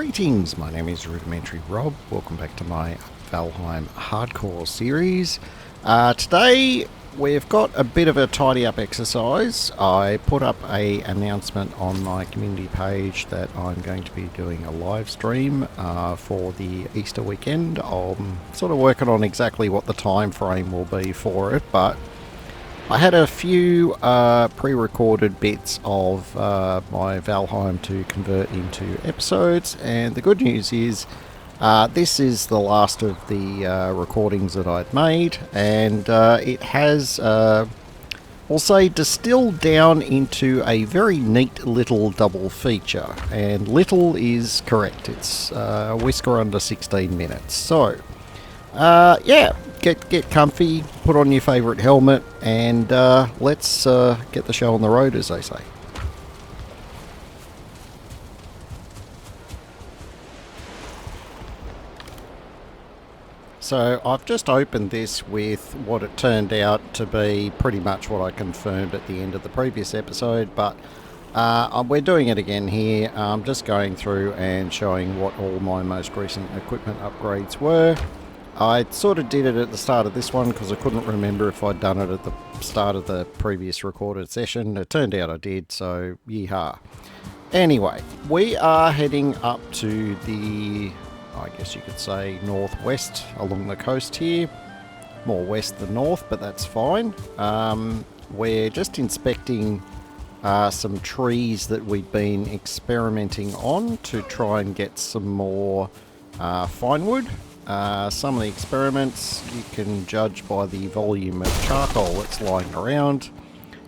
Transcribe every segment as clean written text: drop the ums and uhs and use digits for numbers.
Greetings, my name is Rudimentary Rob. Welcome back to my Valheim Hardcore series. Today we've got a bit of a tidy up exercise. I put up an announcement on my community page that I'm going to be doing a live stream for the Easter weekend. I'm sort of working on exactly what the time frame will be for it, but I had a few pre-recorded bits of my Valheim to convert into episodes, and the good news is this is the last of the recordings that I'd made, and it has, I'll say, distilled down into a very neat little double feature, and little is correct. It's a whisker under 16 minutes. So, yeah. Get comfy, put on your favourite helmet, and let's get the show on the road, as they say. So I've just opened this with what it turned out to be pretty much what I confirmed at the end of the previous episode, but we're doing it again here. I'm just going through and showing what all my most recent equipment upgrades were. I sort of did it at the start of this one because I couldn't remember if I'd done it at the start of the previous recorded session. It turned out I did, so yeehaw. Anyway, we are heading up to the, I guess you could say, northwest along the coast here. More west than north, but that's fine. We're just inspecting some trees that we've been experimenting on to try and get some more fine wood. Some of the experiments you can judge by the volume of charcoal that's lying around.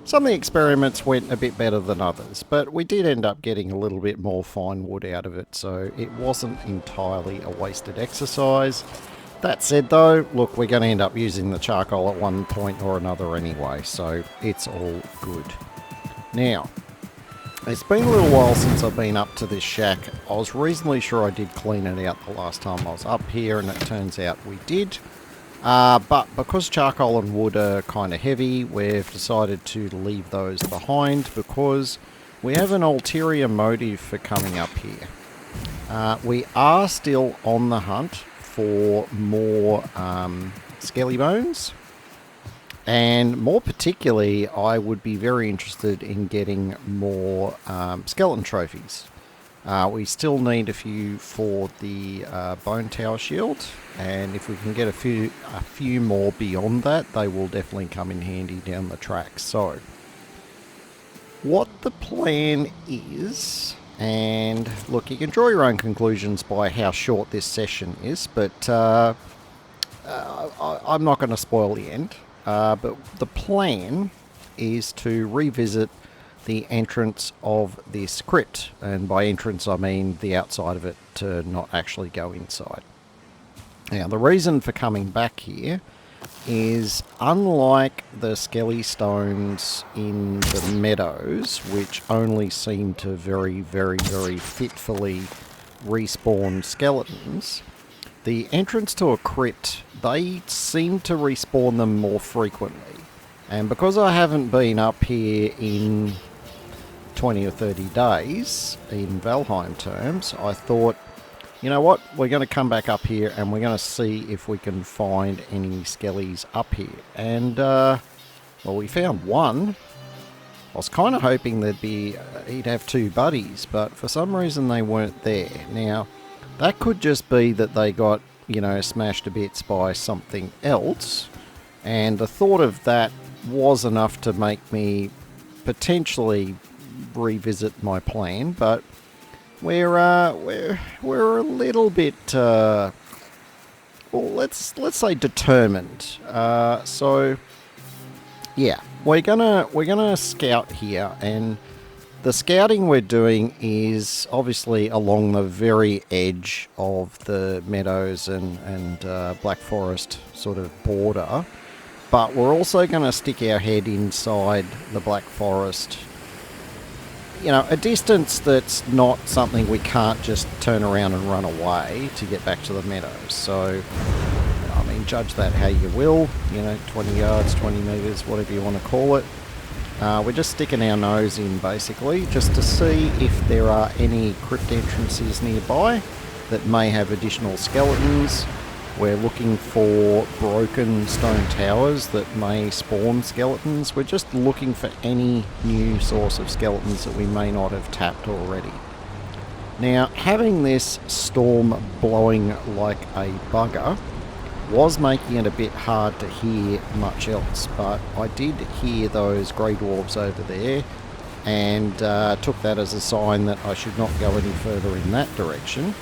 Some of the experiments went a bit better than others, but we did end up getting a little bit more fine wood out of it, so it wasn't entirely a wasted exercise. That said though, look, we're going to end up using the charcoal at one point or another anyway, so it's all good. Now, it's been a little while since I've been up to this shack. I was reasonably sure I did clean it out the last time I was up here, and it turns out we did. But because charcoal and wood are kind of heavy, we've decided to leave those behind because we have an ulterior motive for coming up here. We are still on the hunt for more skelly bones. And more particularly, I would be very interested in getting more skeleton trophies. We still need a few for the bone tower shield, and if we can get a few more beyond that, they will definitely come in handy down the track. So, what the plan is, and look, you can draw your own conclusions by how short this session is, but I'm not going to spoil the end. But the plan is to revisit the entrance of this crypt, and by entrance I mean the outside of it, to not actually go inside. Now, the reason for coming back here is, unlike the skelly stones in the meadows, which only seem to very fitfully respawn skeletons, the entrance to a crypt, they seem to respawn them more frequently. And because I haven't been up here in 20 or 30 days, in Valheim terms, I thought, you know what, we're going to come back up here and we're going to see if we can find any skellies up here. And, well, we found one. I was kind of hoping he'd have two buddies, but for some reason they weren't there. Now, that could just be that they got, smashed to bits by something else, and the thought of that was enough to make me potentially revisit my plan. But we're a little bit, well, let's say determined. So yeah, we're gonna scout here, and the scouting we're doing is obviously along the very edge of the meadows and Black Forest sort of border, but we're also going to stick our head inside the Black Forest, a distance that's not something we can't just turn around and run away to get back to the meadows. So, I mean, judge that how you will, 20 yards, 20 metres, whatever you want to call it. We're just sticking our nose in basically just to see if there are any crypt entrances nearby that may have additional skeletons. We're looking for broken stone towers that may spawn skeletons. We're just looking for any new source of skeletons that we may not have tapped already. Now, having this storm blowing like a bugger was making it a bit hard to hear much else, but I did hear those grey dwarves over there and took that as a sign that I should not go any further in that direction.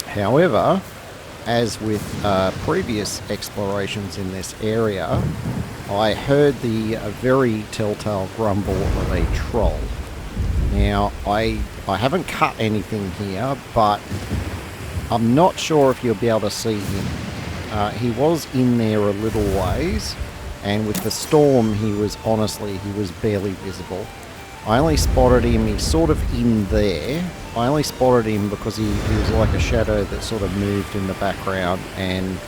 However, as with previous explorations in this area, I heard the very telltale grumble of a troll. Now, I haven't cut anything here, but I'm not sure if you'll be able to see him. He was in there a little ways, and with the storm he was barely visible. I only spotted him, he's sort of in there. I only spotted him because he was like a shadow that sort of moved in the background, and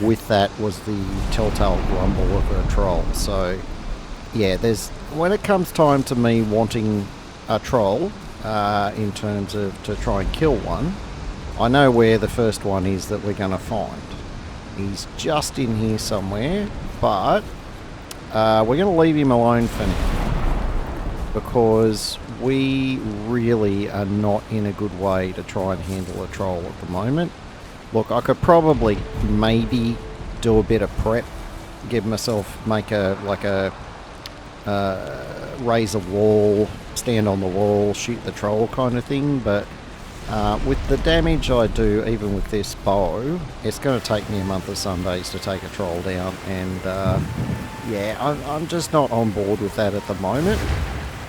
with that was the telltale grumble of a troll. So yeah, when it comes time to me wanting a troll, in terms of to try and kill one, I know where the first one is that we're going to find. He's just in here somewhere, but we're going to leave him alone for now, because we really are not in a good way to try and handle a troll at the moment. Look, I could probably maybe do a bit of prep, raise a wall, stand on the wall, shoot the troll kind of thing, but with the damage I do, even with this bow, it's going to take me a month of Sundays to take a troll down, and yeah, I'm just not on board with that at the moment.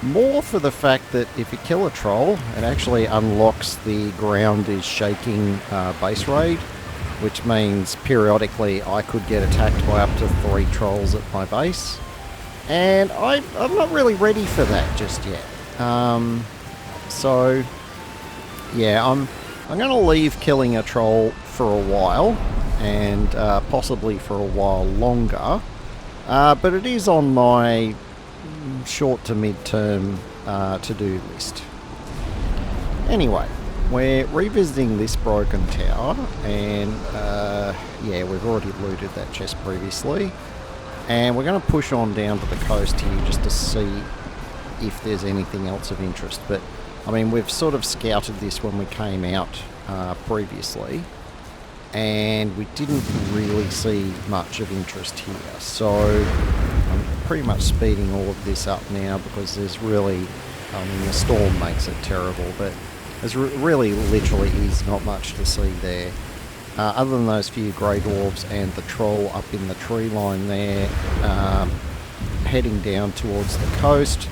More for the fact that if you kill a troll, it actually unlocks the ground is shaking base raid, which means periodically I could get attacked by up to 3 trolls at my base, and I'm not really ready for that just yet. So yeah, I'm going to leave killing a troll for a while, and possibly for a while longer, but it is on my short to mid-term to-do list. Anyway, we're revisiting this broken tower, and yeah, we've already looted that chest previously, and we're going to push on down to the coast here just to see if there's anything else of interest. But I mean, we've sort of scouted this when we came out previously, and we didn't really see much of interest here, so I'm pretty much speeding all of this up now, because there's really, I mean, the storm makes it terrible, but there's really literally is not much to see there, other than those few grey dwarves and the troll up in the tree line there, heading down towards the coast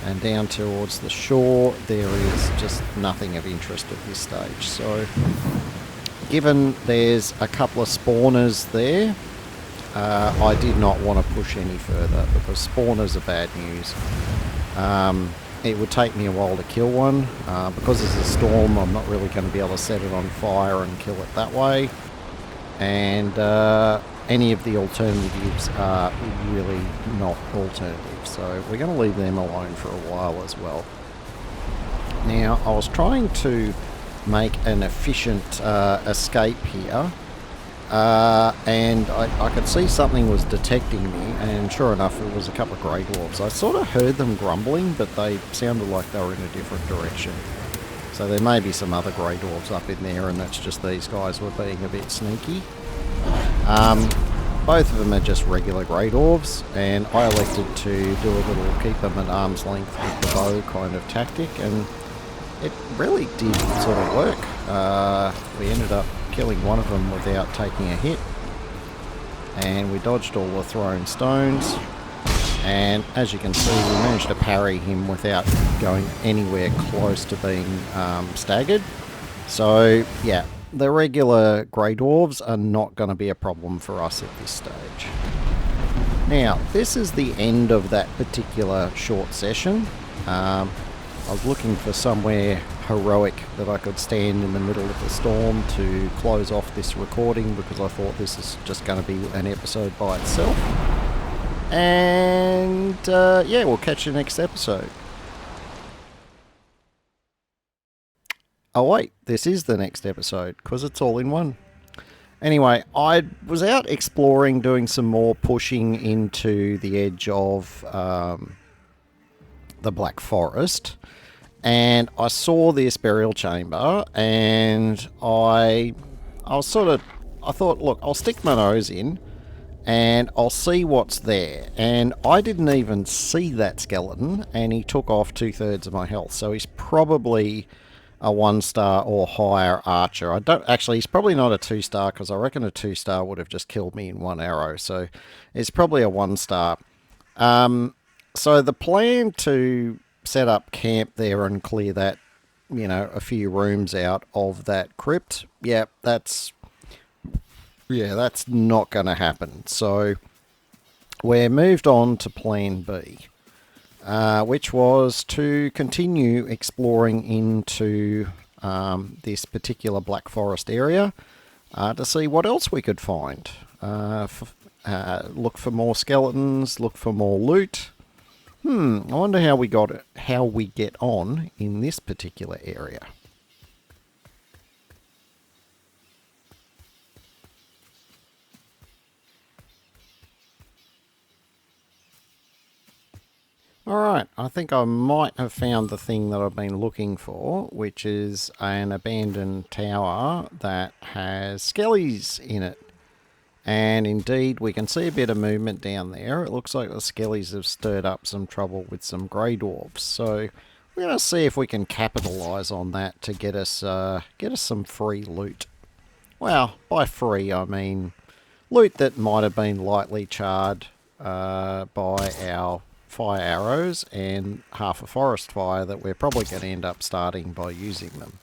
and down towards the shore. There is just nothing of interest at this stage. So given there's a couple of spawners there, I did not want to push any further, because spawners are bad news. It would take me a while to kill one. Because there's a storm, I'm not really going to be able to set it on fire and kill it that way. And any of the alternatives are really not alternatives, so we're going to leave them alone for a while as well. Now, I was trying to make an efficient escape here, and I could see something was detecting me, and sure enough it was a couple of grey dwarves. I sort of heard them grumbling, but they sounded like they were in a different direction. So there may be some other grey dwarves up in there, and that's just these guys were being a bit sneaky. Both of them are just regular grey dwarves, and I elected to do a little keep them at arm's length with the bow kind of tactic, and it really did sort of work. We ended up killing one of them without taking a hit, and we dodged all the thrown stones, and as you can see, we managed to parry him without going anywhere close to being staggered. So yeah, the regular grey dwarves are not going to be a problem for us at this stage. Now, this is the end of that particular short session. I was looking for somewhere heroic that I could stand in the middle of the storm to close off this recording, because I thought this is just going to be an episode by itself. And yeah, we'll catch you next episode. Oh wait, this is the next episode because it's all in one. Anyway, I was out exploring, doing some more pushing into the edge of the Black Forest, and I saw this burial chamber, and I thought, look, I'll stick my nose in, and I'll see what's there. And I didn't even see that skeleton, and he took off 2/3 of my health, so he's probably a 1-star or higher archer. He's probably not a 2-star, because I reckon a 2-star would have just killed me in one arrow, so it's probably a 1-star. So the plan to set up camp there and clear that, a few rooms out of that crypt, that's not going to happen. So we're moved on to plan B, which was to continue exploring into this particular Black Forest area to see what else we could find. Look for more skeletons, look for more loot. I wonder how we get on in this particular area. Alright, I think I might have found the thing that I've been looking for, which is an abandoned tower that has skellies in it. And indeed, we can see a bit of movement down there. It looks like the skellies have stirred up some trouble with some grey dwarves. So we're going to see if we can capitalise on that to get us some free loot. Well, by free I mean loot that might have been lightly charred by our fire arrows and half a forest fire that we're probably going to end up starting by using them.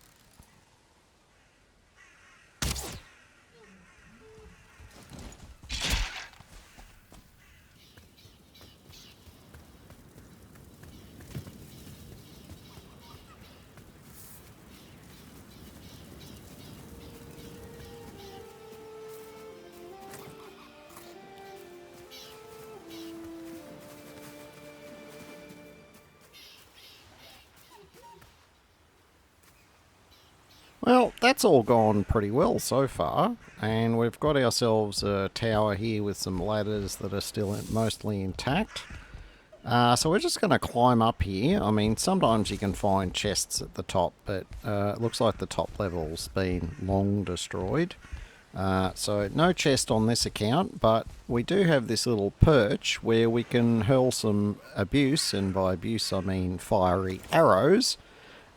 Well, that's all gone pretty well so far, and we've got ourselves a tower here with some ladders that are still mostly intact. So we're just going to climb up here. I mean, sometimes you can find chests at the top, but it looks like the top level's been long destroyed. So no chest on this account, but we do have this little perch where we can hurl some abuse, and by abuse I mean fiery arrows,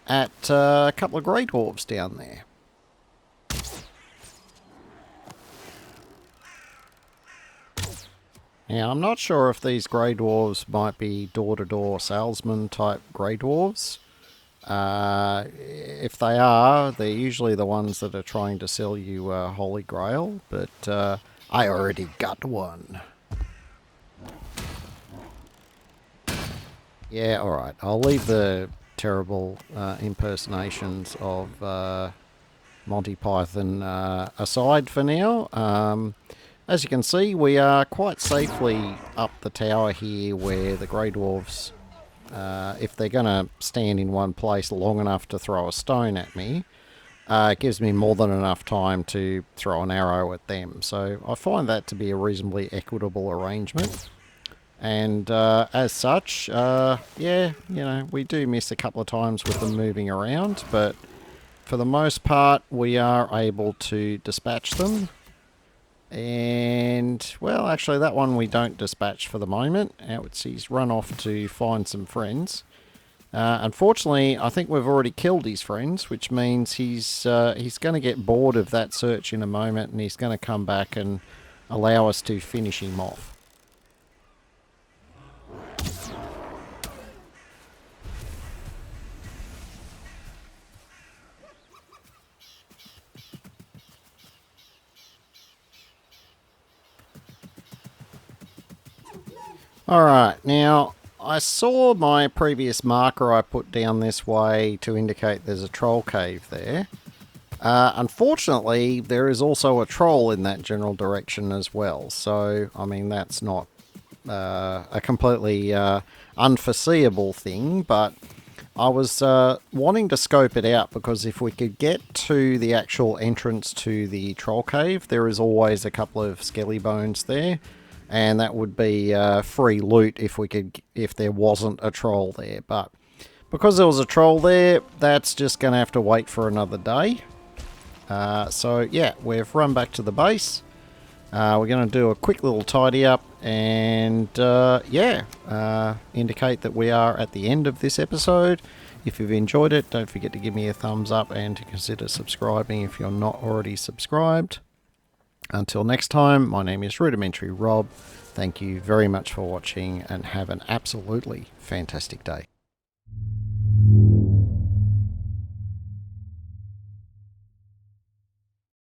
at a couple of grey dwarves down there. Now, I'm not sure if these grey dwarves might be door-to-door salesman type grey dwarves. If they are, they're usually the ones that are trying to sell you Holy Grail, but I already got one. Yeah, alright, I'll leave the terrible impersonations of Monty Python aside for now. As you can see, we are quite safely up the tower here where the Grey Dwarfs, if they're going to stand in one place long enough to throw a stone at me, it gives me more than enough time to throw an arrow at them. So I find that to be a reasonably equitable arrangement. And as such, yeah, we do miss a couple of times with them moving around, but for the most part, we are able to dispatch them. And, well, actually that one we don't dispatch for the moment. He's run off to find some friends. Unfortunately, I think we've already killed his friends, which means he's going to get bored of that search in a moment, and he's going to come back and allow us to finish him off. Alright, now I saw my previous marker I put down this way to indicate there's a troll cave there. Unfortunately, there is also a troll in that general direction as well, so, I mean, that's not a completely unforeseeable thing, but I was wanting to scope it out because if we could get to the actual entrance to the troll cave, there is always a couple of skelly bones there, and that would be free loot if there wasn't a troll there. But because there was a troll there, that's just going to have to wait for another day. So yeah, we've run back to the base. We're going to do a quick little tidy up and indicate that we are at the end of this episode. If you've enjoyed it, don't forget to give me a thumbs up and to consider subscribing if you're not already subscribed. Until next time, my name is Rudimentary Rob. Thank you very much for watching and have an absolutely fantastic day.